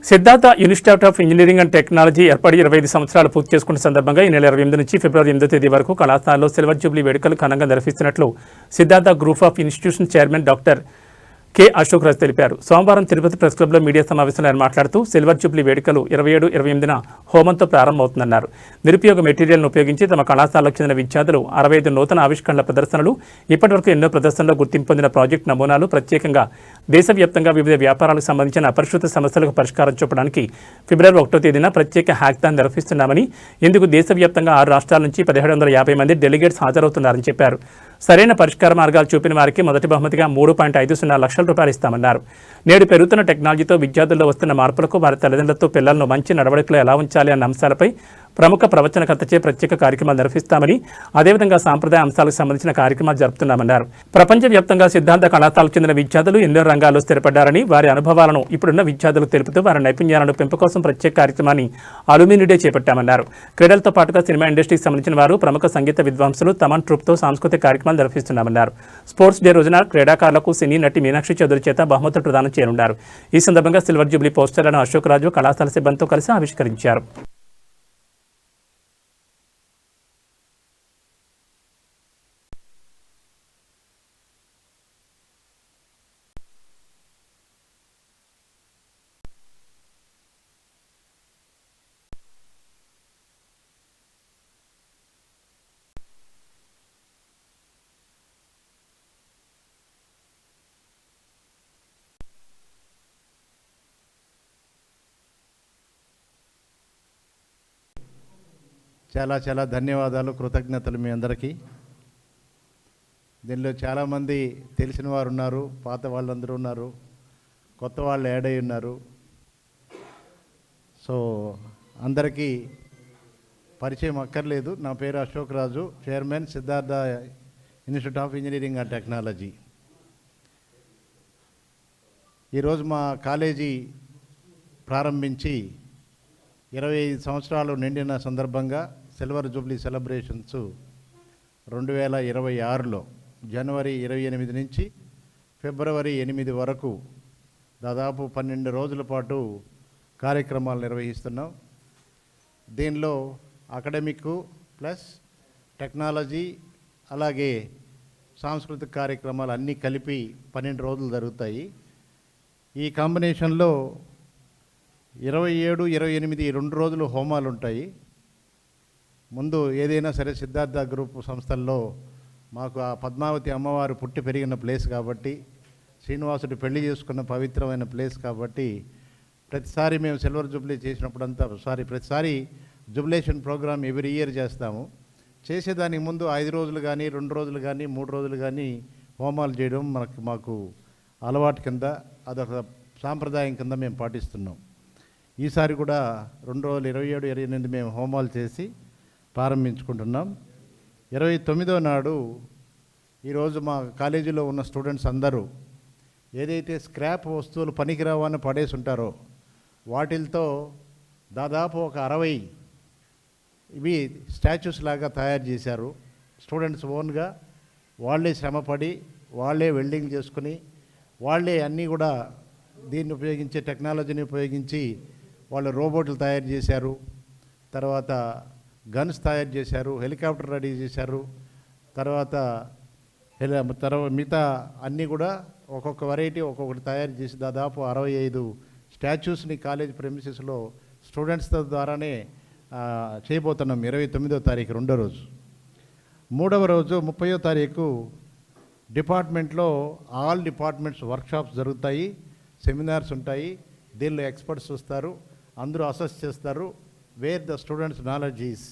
Siddhartha institute of engineering and technology ఏర్పడి 25 సంవత్సరాలు పూర్తి చేసుకున్న సందర్భంగా ఈ నెల 28 నుంచి ఫిబ్రవరి 8వ తేదీ వరకు కళాశాలలో సిల్వర్ జూబ్లీ వేడుకలు ఘనంగా నిర్వహిస్తున్నట్లు Siddhartha group of institution chairman doctor K Ashok Raj తెలిపారు. సోమవారం తిరుపతి ప్రెస్ క్లబ్లో మీడియా సమావేశంలో ఆయన మాట్లాడుతూ సిల్వర్ జూబ్లీ వేడుకలు 27-28న హోమంతో ప్రారంభమవుతుందన్నారు. నిరుపయోగ మెటీరియల్ను ఉపయోగించి తమ కళాశాలకు చెందిన విద్యార్థులు 65 నూతన ఆవిష్కరణల ప్రదర్శనలు, ఇప్పటివరకు ఎన్నో ప్రదర్శనలో గుర్తింపు పొందిన ప్రాజెక్టు నమూనాలు, ప్రత్యేకంగా దేశవ్యాప్తంగా వివిధ వ్యాపారాలకు సంబంధించిన అపరిష్కృత సమస్యలకు పరిష్కారం చూపడానికి ఫిబ్రవరి 1వ తేదీన ప్రత్యేక హ్యాకథాన్ నిర్వహిస్తున్నామని, ఇందుకు దేశవ్యాప్తంగా 6 రాష్ట్రాల నుంచి 1750 మంది డెలిగేట్స్ హాజరవుతున్నారని చెప్పారు. సరైన పరిష్కార మార్గాలు చూపిన వారికి మొదటి బహుమతిగా 3.50 లక్షల రూపాయలు ఇస్తామన్నారు. నేడు పెరుగుతున్న టెక్నాలజీతో విద్యార్థుల్లో వస్తున్న మార్పులకు వారి తల్లిదండ్రులతో పిల్లలను మంచి నడవడికలో ఎలా ఉంచాలి అన్న అంశాలపై ప్రముఖ ప్రవచనకర్తచే ప్రత్యేక కార్యక్రమాలు నిర్వహిస్తామని, అదేవిధంగా సాంప్రదాయ అంశాలకు సంబంధించిన కార్యక్రమాలు జరుపుతున్నామన్నారు. ప్రపంచవ్యాప్తంగా సిద్ధార్థ కళాశాలకు చెందిన విద్యార్థులు ఎన్నో రంగాల్లో స్థిరపడ్డారని, వారి అనుభవాలను ఇప్పుడున్న విద్యార్థులకు తెలుపుతూ వారి నైపుణ్యాలను పెంపు కోసం ప్రత్యేక కార్యక్రమాన్ని అలుమిని డే చేపట్టామన్నారు. క్రీడలతో పాటుగా సినిమా ఇండస్ట్రీకి సంబంధించిన వారు, ప్రముఖ సంగీత విద్వాంసులు తమన్ ట్రూప్తో సాంస్కృతిక కార్యక్రమాలు నిర్వహిస్తున్నామన్నారు. స్పోర్ట్స్ డే రోజున క్రీడాకారులకు సినీ నటి మీనాక్షి చౌదరి చేత బహుమతులు ప్రదానం చేయనున్నారు. ఈ సందర్భంగా సిల్వర్ జూబ్లీ పోస్టర్లను అశోక్ రాజు కళాశాల సిబ్బందితో కలిసి ఆవిష్కరించారు. చాలా ధన్యవాదాలు, కృతజ్ఞతలు మీ అందరికీ. దీనిలో చాలామంది తెలిసిన వారు ఉన్నారు, పాత వాళ్ళందరూ ఉన్నారు, కొత్త వాళ్ళు యాడ్ అయి ఉన్నారు. సో అందరికీ పరిచయం అక్కర్లేదు. నా పేరు Ashok Raju, chairman Siddhartha institute of engineering and technology. ఈరోజు మా కాలేజీ ప్రారంభించి 25 సంవత్సరాలు నిండిన సందర్భంగా సిల్వర్ జూబ్లీ సెలబ్రేషన్స్ 2026లో జనవరి 28 నుంచి ఫిబ్రవరి 8 వరకు దాదాపు 12 రోజుల పాటు కార్యక్రమాలు నిర్వహిస్తున్నాం. దీనిలో అకాడమిక్ ప్లస్ టెక్నాలజీ అలాగే సాంస్కృతిక కార్యక్రమాలు అన్నీ కలిపి 12 రోజులు జరుగుతాయి. ఈ కాంబినేషన్లో 27, 28 ఈ 2 రోజులు హోమాలు ఉంటాయి. ముందు ఏదైనా సరే సిద్ధార్థ గ్రూప్ సంస్థల్లో మాకు ఆ పద్మావతి అమ్మవారు పుట్టి పెరిగిన ప్లేస్ కాబట్టి, శ్రీనివాసుడు పెళ్లి చేసుకున్న పవిత్రమైన ప్లేస్ కాబట్టి, ప్రతిసారి మేము సిల్వర్ జూబ్లీ చేసినప్పుడంతా ప్రతిసారి జుబ్లేషన్ ప్రోగ్రామ్ ఎవ్రీ ఇయర్ చేస్తాము. చేసేదానికి ముందు 5 రోజులు కానీ 2 రోజులు కానీ 3 రోజులు కానీ హోమాలు చేయడం మాకు అలవాటు కింద, అదొక సాంప్రదాయం కింద మేము పాటిస్తున్నాం. ఈసారి కూడా 2 రోజులు 27, 28 మేము హోమాలు చేసి ప్రారంభించుకుంటున్నాం. 29వ నాడు ఈరోజు మా కాలేజీలో ఉన్న స్టూడెంట్స్ అందరూ ఏదైతే స్క్రాప్ వస్తువులు పనికిరావని పడేసి ఉంటారో వాటితో దాదాపు ఒక 60 ఇవి స్టాచ్యూస్ లాగా తయారు చేశారు. స్టూడెంట్స్ ఓన్గా వాళ్ళే శ్రమపడి, వాళ్ళే వెల్డింగ్ చేసుకుని, వాళ్ళే అన్నీ కూడా దీన్ని ఉపయోగించే టెక్నాలజీని ఉపయోగించి వాళ్ళు రోబోట్లు తయారు చేశారు, తర్వాత గన్స్ తయారు చేశారు, హెలికాప్టర్ రెడీ చేశారు, తర్వాత మిగతా అన్నీ కూడా ఒక్కొక్క వెరైటీ ఒక్కొక్కటి తయారు చేసి దాదాపు 65 స్టాచ్యూస్ని కాలేజ్ ప్రెమిసెస్లో స్టూడెంట్స్ ద్వారానే చేయబోతున్నాం. 29వ తారీఖు 2వ రోజు. 3వ రోజు 30వ తారీఖు డిపార్ట్మెంట్లో ఆల్ డిపార్ట్మెంట్స్ వర్క్షాప్స్ జరుగుతాయి, సెమినార్స్ ఉంటాయి. దీనిలో ఎక్స్పర్ట్స్ వస్తారు, అందరూ అసెస్ చేస్తారు wear the students knowledge is.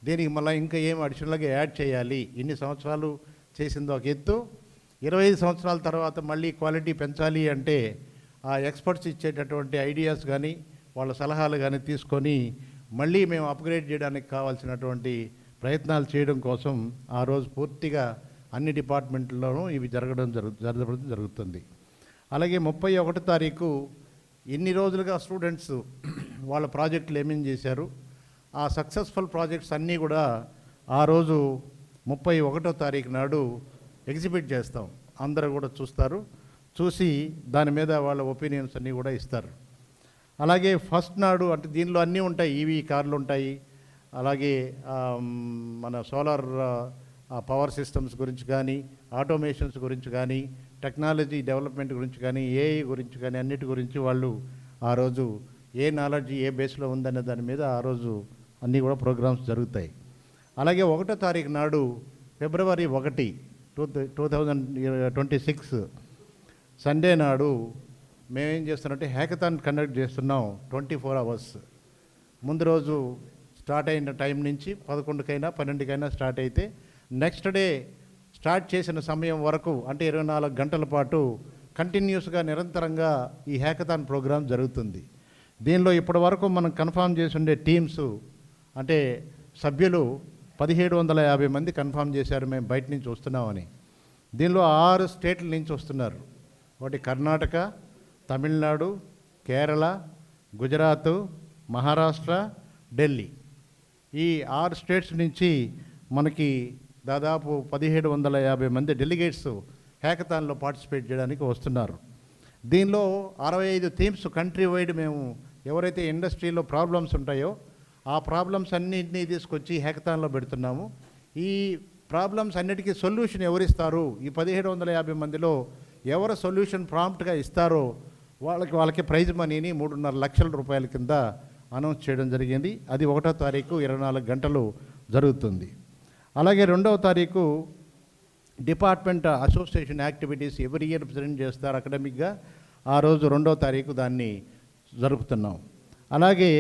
దీనికి మళ్ళీ ఇంకా ఏం అడిషనల్గా యాడ్ చేయాలి. ఇన్ని సంవత్సరాలు చేసింది ఒక ఎత్తు, 25 సంవత్సరాల తర్వాత మళ్ళీ క్వాలిటీ పెంచాలి అంటే ఆ ఎక్స్పర్ట్స్ ఇచ్చేటటువంటి ఐడియాస్ కానీ వాళ్ళ సలహాలు కానీ తీసుకొని మళ్ళీ మేము అప్గ్రేడ్ చేయడానికి కావాల్సినటువంటి ప్రయత్నాలు చేయడం కోసం ఆ రోజు పూర్తిగా అన్ని డిపార్ట్మెంట్లోనూ ఇవి జరగడం జరుగుతుంది. అలాగే 31వ తారీఖు ఇన్ని రోజులుగా స్టూడెంట్స్ వాళ్ళ ప్రాజెక్టులు ఏమేమి చేశారు, ఆ సక్సెస్ఫుల్ ప్రాజెక్ట్స్ అన్నీ కూడా ఆ రోజు 31వ తారీఖు నాడు ఎగ్జిబిట్ చేస్తాం. అందరూ కూడా చూస్తారు, చూసి దాని మీద వాళ్ళ ఒపీనియన్స్ అన్నీ కూడా ఇస్తారు. అలాగే ఫస్ట్ నాడు అంటే దీనిలో అన్నీ ఉంటాయి, ఈవీ కార్లు ఉంటాయి, అలాగే మన సోలార్ పవర్ సిస్టమ్స్ గురించి కానీ, ఆటోమేషన్స్ గురించి కానీ, టెక్నాలజీ డెవలప్మెంట్ గురించి కానీ, ఏఐ గురించి కానీ అన్నిటి గురించి వాళ్ళు ఆ రోజు ఏ నాలెడ్జ్ ఏ బేస్లో ఉందనే దాని మీద ఆ రోజు అన్నీ కూడా ప్రోగ్రామ్స్ జరుగుతాయి. అలాగే 1వ తారీఖు నాడు ఫిబ్రవరి 1, 2026 సండే నాడు మేమేం చేస్తున్నామంటే హ్యాకథాన్ కండక్ట్ చేస్తున్నాం. 24 hours ముందు రోజు స్టార్ట్ అయిన టైం నుంచి 11కైనా 12కైనా స్టార్ట్ అయితే నెక్స్ట్ డే స్టార్ట్ చేసిన సమయం వరకు అంటే 24 గంటల పాటు కంటిన్యూస్గా నిరంతరంగా ఈ హ్యాకథాన్ ప్రోగ్రాం జరుగుతుంది. దీనిలో ఇప్పటి వరకు మనం కన్ఫామ్ చేసి ఉండే టీమ్స్ అంటే సభ్యులు 1750 మంది కన్ఫామ్ చేశారు మేము బయట నుంచి వస్తున్నామని. దీనిలో 6 స్టేట్ల నుంచి వస్తున్నారు. ఒకటి కర్ణాటక, తమిళనాడు, కేరళ, గుజరాత్, మహారాష్ట్ర, ఢిల్లీ. ఈ 6 స్టేట్స్ నుంచి మనకి దాదాపు 1750 మంది డెలిగేట్స్ హ్యాకథాన్లో పార్టిసిపేట్ చేయడానికి వస్తున్నారు. దీనిలో 65 థీమ్స్ కంట్రీ వైడ్ మేము ఎవరైతే ఇండస్ట్రీలో ప్రాబ్లమ్స్ ఉంటాయో ఆ ప్రాబ్లమ్స్ అన్నింటినీ తీసుకొచ్చి హ్యాకథాన్లో పెడుతున్నాము. ఈ ప్రాబ్లమ్స్ అన్నిటికీ సొల్యూషన్ ఎవరిస్తారు, ఈ 1750 మందిలో ఎవరు సొల్యూషన్ ప్రాంప్ట్గా ఇస్తారో వాళ్ళకి ప్రైజ్ మనీని 3.5 లక్షల రూపాయల కింద అనౌన్స్ చేయడం జరిగింది. అది 1వ తారీఖు 24 గంటలు జరుగుతుంది. అలాగే 2వ తారీఖు department association activities every year present చేస్తారు అకాడమిక్గా. ఆ రోజు 2వ తారీఖు దాన్ని జరుపుతున్నాం. అలాగే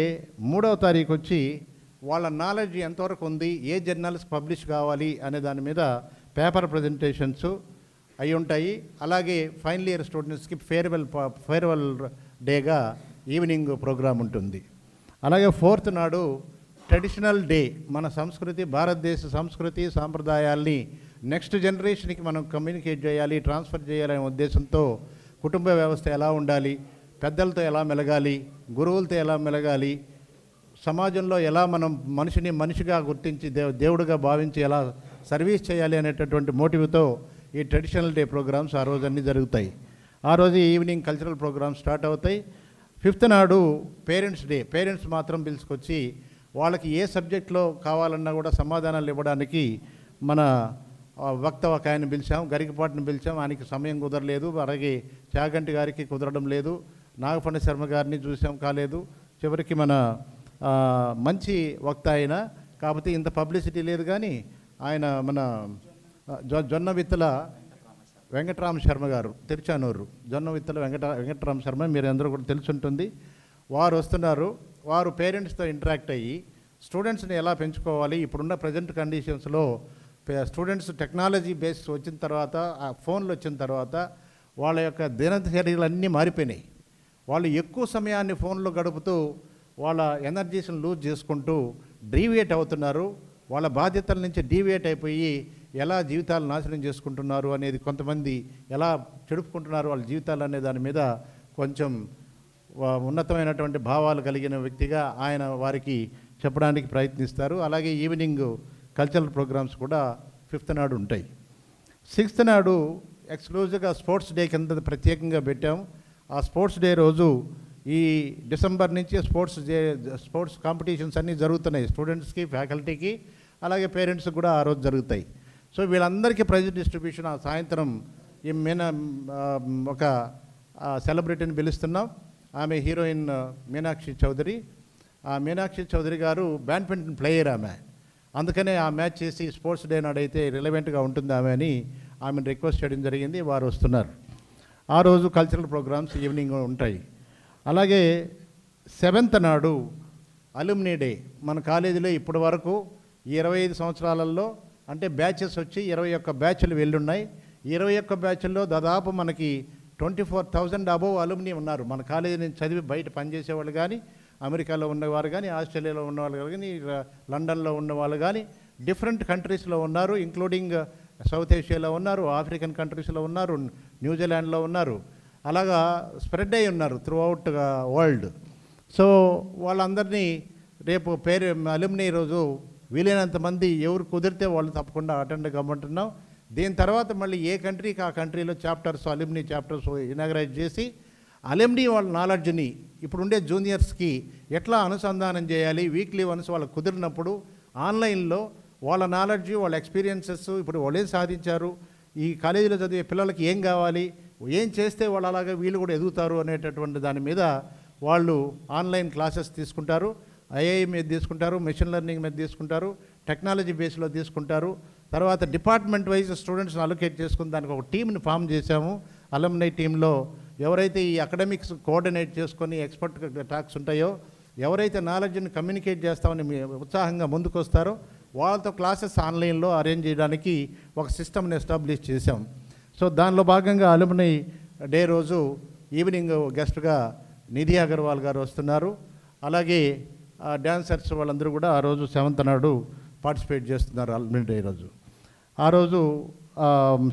3వ తారీఖు వచ్చి వాళ్ళ నాలెడ్జ్ ఎంతవరకు ఉంది, ఏ జర్నల్స్ పబ్లిష్ కావాలి అనే దాని మీద పేపర్ ప్రజెంటేషన్స్ అయి ఉంటాయి. అలాగే ఫైనల్ ఇయర్ స్టూడెంట్స్కి ఫేర్వెల్ డేగా ఈవినింగ్ ప్రోగ్రాం ఉంటుంది. అలాగే 4th నాడు ట్రెడిషనల్ డే, మన సంస్కృతి భారతదేశ సంస్కృతి సాంప్రదాయాల్ని నెక్స్ట్ జనరేషన్కి మనం కమ్యూనికేట్ చేయాలి, ట్రాన్స్ఫర్ చేయాలనే ఉద్దేశంతో కుటుంబ వ్యవస్థ ఎలా ఉండాలి, పెద్దలతో ఎలా మెలగాలి, గురువులతో ఎలా మెలగాలి, సమాజంలో ఎలా మనం మనిషిని మనిషిగా గుర్తించి దేవుడిగా భావించి ఎలా సర్వీస్ చేయాలి అనేటటువంటి మోటివ్తో ఈ ట్రెడిషనల్ డే ప్రోగ్రామ్స్ ఆ రోజు అన్నీ జరుగుతాయి. ఆ రోజు ఈవినింగ్ కల్చరల్ ప్రోగ్రామ్స్ స్టార్ట్ అవుతాయి. 5th నాడు పేరెంట్స్ డే. పేరెంట్స్ మాత్రం పిలుచుకొచ్చి వాళ్ళకి ఏ సబ్జెక్ట్లో కావాలన్నా కూడా సమాధానాలు ఇవ్వడానికి మన వక్త ఒక ఆయన పిలిచాం, గరికపాటిని పిలిచాం. ఆయనకి సమయం కుదరలేదు. అలాగే చాగంటి గారికి కుదరడం లేదు. నాగపండ శర్మ గారిని చూసాం, కాలేదు. చివరికి మన మంచి వక్త ఆయన, కాకపోతే ఇంత పబ్లిసిటీ లేదు. కానీ ఆయన మన జొన్నవిత్తల వెంకటరామ శర్మ గారు, తిరుచానూరు జొన్నవిత్తల వెంకటరామ శర్మ మీరు అందరూ కూడా తెలుసుంటుంది. వారు వస్తున్నారు. వారు పేరెంట్స్తో ఇంటరాక్ట్ అయ్యి స్టూడెంట్స్ని ఎలా పెంచుకోవాలి, ఇప్పుడున్న ప్రజెంట్ కండిషన్స్లో స్టూడెంట్స్ టెక్నాలజీ బేస్ వచ్చిన తర్వాత, ఆ ఫోన్లు వచ్చిన తర్వాత వాళ్ళ యొక్క దినచర్యలు అన్నీ మారిపోయినాయి. వాళ్ళు ఎక్కువ సమయాన్ని ఫోన్లో గడుపుతూ వాళ్ళ ఎనర్జీస్ని లూజ్ చేసుకుంటూ డీవియేట్ అవుతున్నారు. వాళ్ళ బాధ్యతల నుంచి డీవియేట్ అయిపోయి ఎలా జీవితాలు నాశనం చేసుకుంటున్నారు అనేది, కొంతమంది ఎలా చెడుపుకుంటున్నారు వాళ్ళ జీవితాలు అనే దాని మీద కొంచెం ఉన్నతమైనటువంటి భావాలు కలిగిన వ్యక్తిగా ఆయన వారికి చెప్పడానికి ప్రయత్నిస్తారు. అలాగే ఈవినింగ్ కల్చరల్ ప్రోగ్రామ్స్ కూడా 5th నాడు ఉంటాయి. 6th నాడు ఎక్స్క్లూజివ్గా స్పోర్ట్స్ డే కింద ప్రత్యేకంగా పెట్టాము. ఆ స్పోర్ట్స్ డే రోజు ఈ డిసెంబర్ నుంచి స్పోర్ట్స్ కాంపిటీషన్స్ అన్నీ జరుగుతున్నాయి. స్టూడెంట్స్కి, ఫ్యాకల్టీకి, అలాగే పేరెంట్స్కి కూడా ఆ రోజు జరుగుతాయి. సో వీళ్ళందరికీ ప్రైజ్ డిస్ట్రిబ్యూషన్ ఆ సాయంత్రం ఈ ఒక సెలబ్రిటీని పిలుస్తున్నాం. ఆమె హీరోయిన్ మీనాక్షి చౌదరి. ఆ మీనాక్షి చౌదరి గారు బ్యాడ్మింటన్ ప్లేయర్ ఆమె. అందుకనే ఆ మ్యాచ్ చేసి స్పోర్ట్స్ డే నాడైతే రిలవెంట్గా ఉంటుంది ఆమె అని ఆమెను రిక్వెస్ట్ చేయడం జరిగింది. వారు వస్తున్నారు. ఆ రోజు కల్చరల్ ప్రోగ్రామ్స్ ఈవినింగ్ ఉంటాయి. అలాగే 7th నాడు అలుమ్నీ డే. మన కాలేజీలో ఇప్పటి వరకు 25 సంవత్సరాలలో అంటే బ్యాచెస్ వచ్చి 21 బ్యాచ్లు వెళ్ళున్నాయి. 21 బ్యాచ్ల్లో దాదాపు మనకి 24,000 అబోవ్ అలుమ్నీ ఉన్నారు. మన కాలేజీ నుంచి చదివి బయట పనిచేసేవాళ్ళు కానీ, అమెరికాలో ఉన్నవారు కానీ, ఆస్ట్రేలియాలో ఉన్నవాళ్ళు కానీ, లండన్లో ఉన్నవాళ్ళు కానీ, డిఫరెంట్ కంట్రీస్లో ఉన్నారు. ఇంక్లూడింగ్ సౌత్ ఏషియాలో ఉన్నారు, ఆఫ్రికన్ కంట్రీస్లో ఉన్నారు, న్యూజిలాండ్లో ఉన్నారు. అలాగా స్ప్రెడ్ అయి ఉన్నారు త్రూ అవుట్ వరల్డ్. సో వాళ్ళందరినీ రేపు అలుమ్నీ రోజు వీలైనంత మంది ఎవరు కుదిరితే వాళ్ళు తప్పకుండా అటెండ్ కమ్మంటున్నాం. దీని తర్వాత మళ్ళీ ఏ కంట్రీకి ఆ కంట్రీలో చాప్టర్స్, అలుమ్నీ చాప్టర్స్ ఇనాగ్రేట్ చేసి అలుమ్నీ వాళ్ళ నాలెడ్జ్ని ఇప్పుడుండే జూనియర్స్కి ఎట్లా అనుసంధానం చేయాలి, వీక్లీ వన్స్ వాళ్ళకు కుదిరినప్పుడు ఆన్లైన్లో వాళ్ళ నాలెడ్జ్, వాళ్ళ ఎక్స్పీరియన్సెస్, ఇప్పుడు వాళ్ళు ఏం సాధించారు, ఈ కాలేజీలో చదివే పిల్లలకి ఏం కావాలి, ఏం చేస్తే వాళ్ళు అలాగే వీళ్ళు కూడా ఎదుగుతారు అనేటటువంటి దాని మీద వాళ్ళు ఆన్లైన్ క్లాసెస్ తీసుకుంటారు. ఐఐ మీద తీసుకుంటారు, మెషిన్ లెర్నింగ్ మీద తీసుకుంటారు, టెక్నాలజీ బేస్లో తీసుకుంటారు. తర్వాత డిపార్ట్మెంట్ వైజ్ స్టూడెంట్స్ని అలొకేట్ చేసుకుని దానికి ఒక టీంని ఫామ్ చేశాము. అలమ్నై టీంలో ఎవరైతే ఈ అకాడమిక్స్ కోఆర్డినేట్ చేసుకొని ఎక్స్పర్ట్ టాక్స్ ఉంటాయో, ఎవరైతే నాలెడ్జ్ని కమ్యూనికేట్ చేస్తామని ఉత్సాహంగా ముందుకు వస్తారో వాళ్ళతో క్లాసెస్ ఆన్లైన్లో అరేంజ్ చేయడానికి ఒక సిస్టమ్ని ఎస్టాబ్లిష్ చేశాం. సో దానిలో భాగంగా అలుమినై డే రోజు ఈవినింగ్ గెస్ట్గా నిధి అగర్వాల్ గారు వస్తున్నారు. అలాగే డ్యాన్సర్స్ వాళ్ళందరూ కూడా ఆ రోజు 7th నాడు పార్టిసిపేట్ చేస్తున్నారు అలుమినై డే రోజు. ఆ రోజు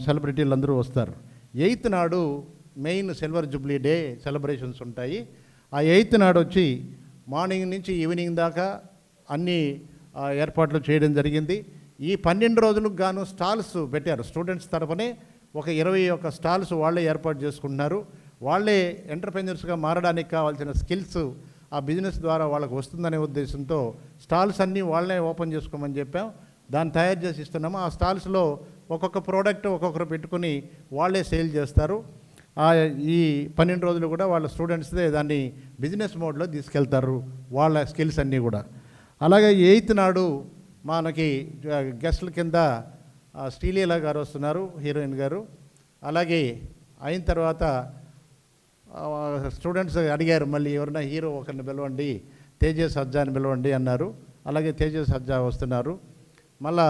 సెలబ్రిటీలు అందరూ వస్తారు. 8th నాడు main silver Jubilee day celebrations ఉంటాయి. ఆ 8th నాడు వచ్చి మార్నింగ్ నుంచి ఈవినింగ్ దాకా అన్ని ఏర్పాట్లు చేయడం జరిగింది. ఈ 12 రోజులకు గాను స్టాల్స్ పెట్టారు. స్టూడెంట్స్ తరఫునే ఒక 21 స్టాల్స్ వాళ్ళే ఏర్పాటు చేసుకుంటున్నారు. వాళ్ళే ఎంటర్ప్రెన్యూర్స్గా మారడానికి కావాల్సిన స్కిల్స్ ఆ బిజినెస్ ద్వారా వాళ్ళకు వస్తుందనే ఉద్దేశంతో స్టాల్స్ అన్నీ వాళ్ళే ఓపెన్ చేసుకోమని చెప్పాం. దాన్ని తయారు చేసి ఇస్తున్నాము. ఆ స్టాల్స్లో ఒక్కొక్క ప్రోడక్ట్ ఒక్కొక్కరు పెట్టుకుని వాళ్ళే సేల్ చేస్తారు. ఈ 12 రోజులు కూడా వాళ్ళ స్టూడెంట్స్దే దాన్ని బిజినెస్ మోడ్లో తీసుకెళ్తారు వాళ్ళ స్కిల్స్ అన్నీ కూడా. అలాగే 8th నాడు మనకి గెస్ట్ల కింద శ్రీలీల గారు వస్తున్నారు, హీరోయిన్ గారు. అలాగే అయిన తర్వాత స్టూడెంట్స్ అడిగారు, మళ్ళీ ఎవరైనా హీరో ఒకరిని పిలవండి, తేజస్ సజ్జాని పిలవండి అన్నారు. అలాగే తేజస్ సజ్జా వస్తున్నారు. మళ్ళా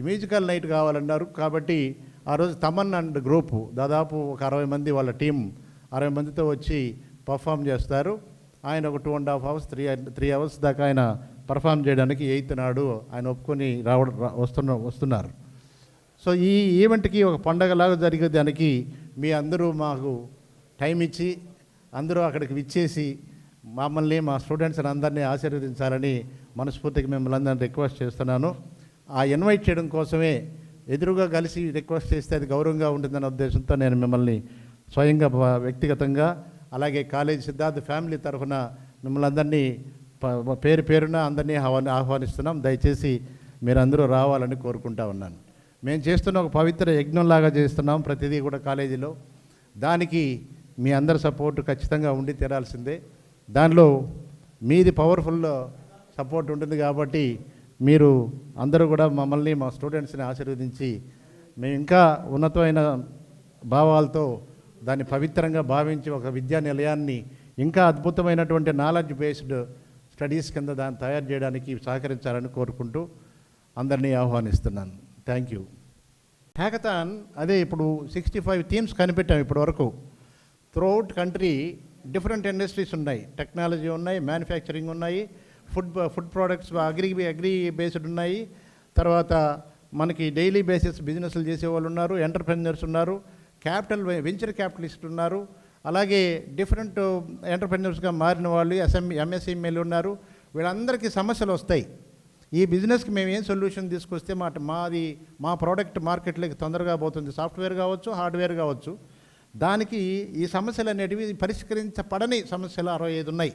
మ్యూజికల్ నైట్ కావాలన్నారు. కాబట్టి ఆ రోజు తమన్ అండ్ గ్రూపు దాదాపు ఒక 60 మంది వాళ్ళ టీం 60 మందితో వచ్చి పర్ఫామ్ చేస్తారు. ఆయన ఒక 2.5 hours 3 hours దాకా ఆయన పర్ఫామ్ చేయడానికి 8th నాడు ఆయన ఒప్పుకొని వస్తున్నారు. సో ఈ ఈవెంట్కి ఒక పండగలాగా జరిగే దానికి మీ అందరూ మాకు టైం ఇచ్చి అందరూ అక్కడికి విచ్చేసి మమ్మల్ని మా స్టూడెంట్స్ని అందరినీ ఆశీర్వదించాలని మనస్ఫూర్తిగా మిమ్మల్ని అందరినీ రిక్వెస్ట్ చేస్తున్నాను. ఆ ఇన్వైట్ చేయడం కోసమే ఎదురుగా కలిసి రిక్వెస్ట్ చేస్తే అది గౌరవంగా ఉంటుందనే ఉద్దేశంతో నేను మిమ్మల్ని స్వయంగా వ్యక్తిగతంగా అలాగే కాలేజ్ సిద్ధార్థ ఫ్యామిలీ తరఫున మిమ్మల్ని అందరినీ పేరు పేరున అందరినీ ఆహ్వానిస్తున్నాం. దయచేసి మీరందరూ రావాలని కోరుకుంటా ఉన్నాను. మేము చేస్తున్న ఒక పవిత్ర యజ్ఞంలాగా చేస్తున్నాం ప్రతిదీ కూడా కాలేజీలో. దానికి మీ అందరి సపోర్టు ఖచ్చితంగా ఉండి తీరాల్సిందే. దానిలో మీది పవర్ఫుల్ సపోర్ట్ ఉంటుంది కాబట్టి మీరు అందరూ కూడా మమ్మల్ని మా స్టూడెంట్స్ని ఆశీర్వదించి మేము ఇంకా ఉన్నతమైన భావాలతో దాన్ని పవిత్రంగా భావించి ఒక విద్యా నిలయాన్ని ఇంకా అద్భుతమైనటువంటి నాలెడ్జ్ బేస్డ్ స్టడీస్ కింద దాన్ని తయారు చేయడానికి సహకరించాలని కోరుకుంటూ అందరినీ ఆహ్వానిస్తున్నాను. Thank you. హ్యాకథాన్ అదే ఇప్పుడు 65 థీమ్స్ కనిపెట్టాం ఇప్పటి వరకు. త్రూఅవుట్ కంట్రీ డిఫరెంట్ ఇండస్ట్రీస్ ఉన్నాయి, టెక్నాలజీ ఉన్నాయి, మ్యానుఫ్యాక్చరింగ్ ఉన్నాయి, ఫుడ్ ప్రోడక్ట్స్ అగ్రి బేస్డ్ ఉన్నాయి. తర్వాత మనకి డైలీ బేసిస్ బిజినెస్లు చేసేవాళ్ళు ఉన్నారు, ఎంటర్ప్రెన్యూర్స్ ఉన్నారు, వెంచర్ క్యాపిటలిస్ట్ ఉన్నారు. అలాగే డిఫరెంట్ ఎంటర్ప్రెన్యూర్స్గా మారిన వాళ్ళు ఎంఎస్ఎంఈలు ఉన్నారు. వీళ్ళందరికీ సమస్యలు వస్తాయి. ఈ బిజినెస్కి మేము ఏం సొల్యూషన్ తీసుకొస్తే మా ప్రోడక్ట్ మార్కెట్లోకి తొందరగా పోతుంది, సాఫ్ట్వేర్ కావచ్చు, హార్డ్వేర్ కావచ్చు. దానికి ఈ సమస్యలు అనేటివి పరిష్కరించబడని సమస్యలు 65 ఉన్నాయి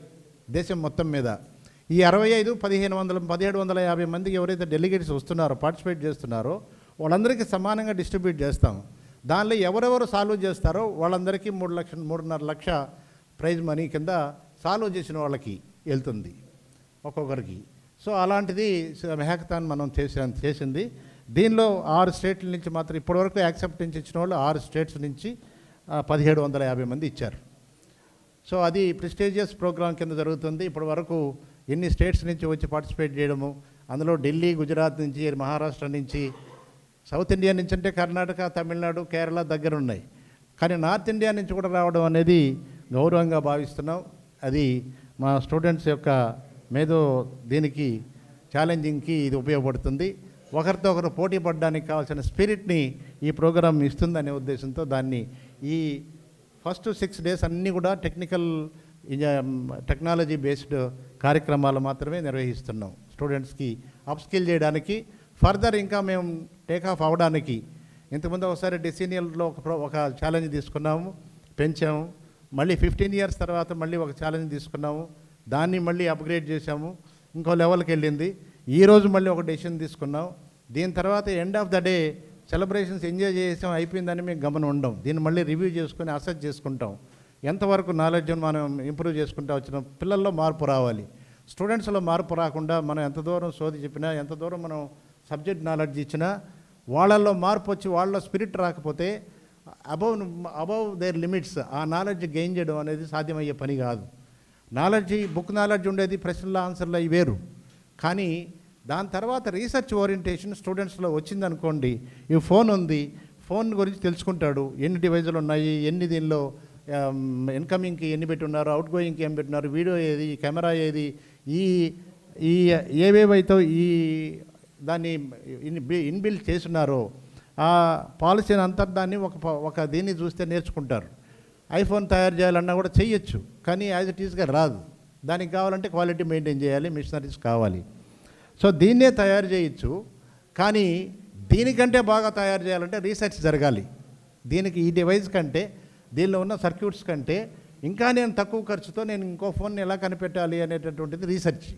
దేశం మొత్తం మీద. ఈ 65 1750 మందికి ఎవరైతే డెలిగేట్స్ వస్తున్నారో, పార్టిసిపేట్ చేస్తున్నారో వాళ్ళందరికీ సమానంగా డిస్ట్రిబ్యూట్ చేస్తాం. దానిలో ఎవరెవరు సాల్వ్ చేస్తారో వాళ్ళందరికీ 3.5 లక్ష ప్రైజ్ మనీ కింద సాల్వ్ చేసిన వాళ్ళకి వెళ్తుంది ఒక్కొక్కరికి. సో అలాంటిది హ్యాకథాన్ మనం చేసింది. దీనిలో 6 స్టేట్ల నుంచి మాత్రం ఇప్పటివరకు యాక్సెప్టెన్స్ ఇచ్చిన వాళ్ళు 6 స్టేట్స్ నుంచి 1750 మంది ఇచ్చారు. సో అది ప్రెస్టీజియస్ ప్రోగ్రామ్ కింద జరుగుతుంది. ఇప్పటి వరకు ఎన్ని స్టేట్స్ నుంచి వచ్చి పార్టిసిపేట్ చేయడము, అందులో ఢిల్లీ, గుజరాత్ నుంచి, మహారాష్ట్ర నుంచి, సౌత్ ఇండియా నుంచి అంటే కర్ణాటక, తమిళనాడు, కేరళ దగ్గర ఉన్నాయి. కానీ నార్త్ ఇండియా నుంచి కూడా రావడం అనేది గౌరవంగా భావిస్తున్నాం. అది మా స్టూడెంట్స్ యొక్క దీనికి ఛాలెంజింగ్కి ఇది ఉపయోగపడుతుంది. ఒకరితో ఒకరు పోటీ పడడానికి కావాల్సిన స్పిరిట్ని ఈ ప్రోగ్రాం ఇస్తుందనే ఉద్దేశంతో దాన్ని ఈ ఫస్ట్ 6 days అన్నీ కూడా టెక్నాలజీ బేస్డ్ కార్యక్రమాలు మాత్రమే నిర్వహిస్తున్నాం. స్టూడెంట్స్కి అప్స్కిల్ చేయడానికి, ఫర్దర్ ఇంకా మేము టేకాఫ్ అవ్వడానికి. ఇంతకుముందు ఒకసారి డెసినియల్లో ఒక ఛాలెంజ్ తీసుకున్నాము, పెంచాము. మళ్ళీ 15 ఇయర్స్ తర్వాత మళ్ళీ ఒక ఛాలెంజ్ తీసుకున్నాము, దాన్ని మళ్ళీ అప్గ్రేడ్ చేశాము, ఇంకో లెవెల్కి వెళ్ళింది. ఈరోజు మళ్ళీ ఒక డెసిషన్ తీసుకున్నాం. దీని తర్వాత end of the day celebrations enjoy చేసాం అయిపోయిందని మేము గమనం ఉండం. దీన్ని మళ్ళీ రివ్యూ చేసుకొని అసెస్ చేసుకుంటాం. ఎంతవరకు నాలెడ్జ్ని మనం ఇంప్రూవ్ చేసుకుంటూ వచ్చిన పిల్లల్లో మార్పు రావాలి. స్టూడెంట్స్లో మార్పు రాకుండా మనం ఎంత దూరం సోది చెప్పినా, ఎంత దూరం మనం సబ్జెక్ట్ నాలెడ్జ్ ఇచ్చినా, వాళ్ళల్లో మార్పు వచ్చి వాళ్ళలో స్పిరిట్ రాకపోతే అబౌవ్ దేర్ లిమిట్స్ ఆ నాలెడ్జ్ గెయిన్ చేయడం అనేది సాధ్యమయ్యే పని కాదు. బుక్ నాలెడ్జ్ ఉండేది, ప్రశ్నల ఆన్సర్లు అవి వేరు. కానీ దాని తర్వాత రీసెర్చ్ ఓరియంటేషన్ స్టూడెంట్స్లో వచ్చిందనుకోండి, ఈ ఫోన్ ఉంది, ఫోన్ గురించి తెలుసుకుంటాడు, ఎన్ని డివైజులు ఉన్నాయి, ఎన్ని దీనిలో ఇన్కమింగ్కి ఎన్ని పెట్టున్నారు, అవుట్ గోయింగ్కి ఏం పెట్టినారు, వీడియో ఏది, కెమెరా ఏది, ఈ ఈ ఏవేవైతే ఈ దాన్ని ఇన్బిల్డ్ చేస్తున్నారో ఆ పాలసీని అంతర్దాన్ని ఒక దీన్ని చూస్తే నేర్చుకుంటారు. ఐఫోన్ తయారు చేయాలన్నా కూడా చెయ్యొచ్చు, కానీ యాజ్ ఇట్ ఈస్గా రాదు. దానికి కావాలంటే క్వాలిటీ మెయింటైన్ చేయాలి, మిషనరీస్ కావాలి. సో దీన్నే తయారు చేయొచ్చు, కానీ దీనికంటే బాగా తయారు చేయాలంటే రీసెర్చ్ జరగాలి. దీనికి ఈ డివైస్ కంటే, దీనిలో ఉన్న సర్క్యూట్స్ కంటే ఇంకా నేను తక్కువ ఖర్చుతో నేను ఇంకో ఫోన్ని ఎలా కనిపెట్టాలి అనేటటువంటిది రీసెర్చ్.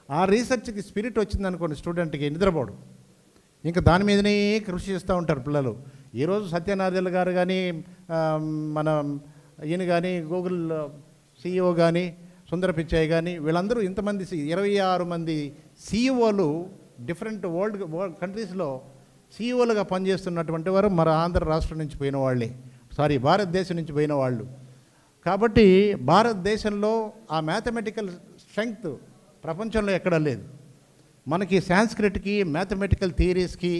ఆ రీసెర్చ్కి స్పిరిట్ వచ్చిందనుకోండి, స్టూడెంట్కి నిద్రపోడు, ఇంకా దాని మీదనే కృషి చేస్తూ ఉంటారు పిల్లలు. ఈరోజు సత్యనాదెల్ గారు కానీ, మన ఈయన కానీ, గూగుల్ CEO కానీ, సుందర పిచాయ్ కానీ, వీళ్ళందరూ ఇంతమంది 26 మంది CEOలు డిఫరెంట్ వరల్డ్ కంట్రీస్లో CEOలుగా పనిచేస్తున్నటువంటి వారు మన ఆంధ్ర రాష్ట్రం నుంచి పోయిన వాళ్ళే, భారతదేశం నుంచి పోయిన వాళ్ళు. కాబట్టి భారతదేశంలో ఆ మ్యాథమెటికల్ స్ట్రెంగ్త్ ప్రపంచంలో ఎక్కడా లేదు. మనకి సాంస్క్రిట్కి, మ్యాథమెటికల్ థియరీస్కి,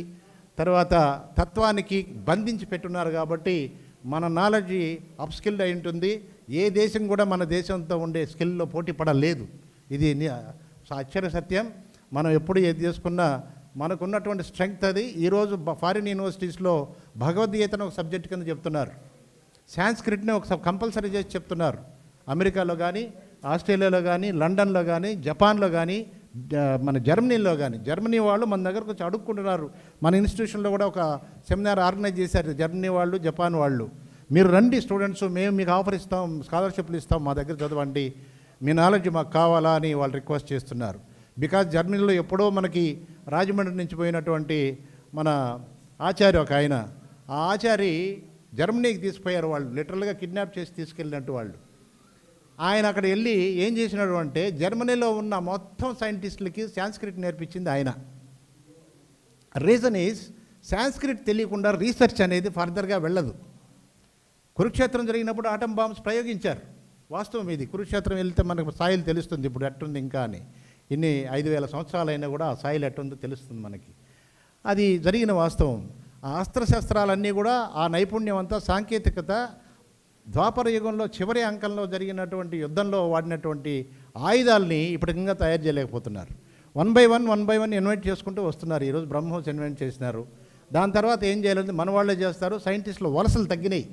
తర్వాత తత్వానికి బంధించి పెట్టున్నారు. కాబట్టి మన నాలెడ్జ్ అప్స్కిల్డ్ అయి ఉంటుంది. ఏ దేశం కూడా మన దేశంతో ఉండే స్కిల్లో పోటీ పడలేదు. ఇది అక్షర సత్యం. మనం ఎప్పుడు ఏది చేసుకున్నా మనకున్నటువంటి స్ట్రెంగ్త్ అది. ఈరోజు ఫారిన్ యూనివర్సిటీస్లో భగవద్గీతను ఒక సబ్జెక్ట్ కింద చెప్తున్నారు, సాంస్క్రిట్ని ఒక కంపల్సరీ చేసి చెప్తున్నారు. అమెరికాలో కానీ, ఆస్ట్రేలియాలో కానీ, లండన్లో కానీ, జపాన్లో కానీ, మన జర్మనీలో కానీ. జర్మనీ వాళ్ళు మన దగ్గరకు వచ్చి అడుక్కుంటున్నారు. మన ఇన్స్టిట్యూషన్లో కూడా ఒక సెమినార్ ఆర్గనైజ్ చేశారు జర్మనీ వాళ్ళు, జపాన్ వాళ్ళు. మీరు రండి స్టూడెంట్స్, మేము మీకు ఆఫర్ ఇస్తాం, స్కాలర్షిప్లు ఇస్తాం, మా దగ్గర చదవండి, మీ నాలెడ్జ్ మాకు కావాలా అని వాళ్ళు రిక్వెస్ట్ చేస్తున్నారు. బికాజ్ జర్మనీలో ఎప్పుడో మనకి రాజమండ్రి నుంచి పోయినటువంటి మన ఆచార్య ఒక ఆయన, ఆ ఆచారి జర్మనీకి తీసుకుపోయారు వాళ్ళు, లిటరల్గా కిడ్నాప్ చేసి తీసుకెళ్ళినట్టు వాళ్ళు. ఆయన అక్కడ వెళ్ళి ఏం చేసినాడు అంటే, జర్మనీలో ఉన్న మొత్తం సైంటిస్టులకి సాంస్క్రిట్ నేర్పించింది ఆయన. రీజన్ ఈజ్ సాంస్క్రిట్ తెలియకుండా రీసెర్చ్ అనేది ఫర్దర్గా వెళ్ళదు. కురుక్షేత్రం జరిగినప్పుడు ఆటం బాంబ్స్ ప్రయోగించారు, వాస్తవం ఇది. కురుక్షేత్రం వెళ్తే మనకు సాయిల్ తెలుస్తుంది ఇప్పుడు ఎట్టుంది ఇంకా అని. ఇన్ని 5000 సంవత్సరాలైనా కూడా ఆ సాయిల్ ఎట్టుందో తెలుస్తుంది మనకి. అది జరిగిన వాస్తవం. ఆ అస్త్రశస్త్రాలన్నీ కూడా ఆ నైపుణ్యం అంతా, సాంకేతికత ద్వాపర యుగంలో చివరి అంకంలో జరిగినటువంటి యుద్ధంలో వాడినటువంటి ఆయుధాలని ఇప్పటికంగా తయారు చేయలేకపోతున్నారు. 1 by 1 ఇన్వైట్ చేసుకుంటూ వస్తున్నారు. ఈరోజు బ్రహ్మోస్ ఇన్వైట్ చేసినారు. దాని తర్వాత ఏం చేయాలంటే మన వాళ్ళే చేస్తారు. సైంటిస్టులు వలసలు తగ్గినాయి.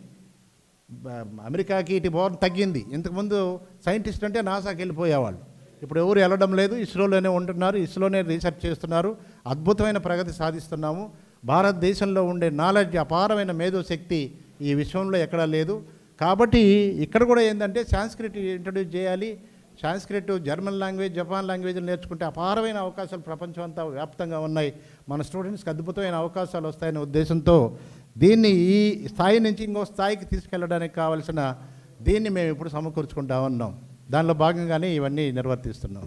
అమెరికాకి ఇటు పవర్ తగ్గింది. ఇంతకుముందు సైంటిస్ట్ అంటే నాసాకి వెళ్ళిపోయేవాళ్ళు. ఇప్పుడు ఎవరు వెళ్ళడం లేదు, ఇస్రోలోనే ఉంటున్నారు, ఇస్రోనే రీసెర్చ్ చేస్తున్నారు. అద్భుతమైన ప్రగతి సాధిస్తున్నాము. భారతదేశంలో ఉండే నాలెడ్జ్, అపారమైన మేధోశక్తి ఈ విశ్వంలో ఎక్కడా లేదు. కాబట్టి ఇక్కడ కూడా ఏంటంటే సాంస్క్రిట్ ఇంట్రడ్యూస్ చేయాలి. సాంస్క్రిట్, జర్మన్ లాంగ్వేజ్, జపాన్ లాంగ్వేజ్లు నేర్చుకుంటే అపారమైన అవకాశాలు ప్రపంచం అంతా వ్యాప్తంగా ఉన్నాయి. మన స్టూడెంట్స్కి అద్భుతమైన అవకాశాలు వస్తాయనే ఉద్దేశంతో దీన్ని ఈ స్థాయి నుంచి ఇంకో స్థాయికి తీసుకెళ్ళడానికి కావాల్సిన దీన్ని మేము ఇప్పుడు సమకూర్చుకుంటా ఉన్నాం. దానిలో భాగంగానే ఇవన్నీ నిర్వర్తిస్తున్నాం.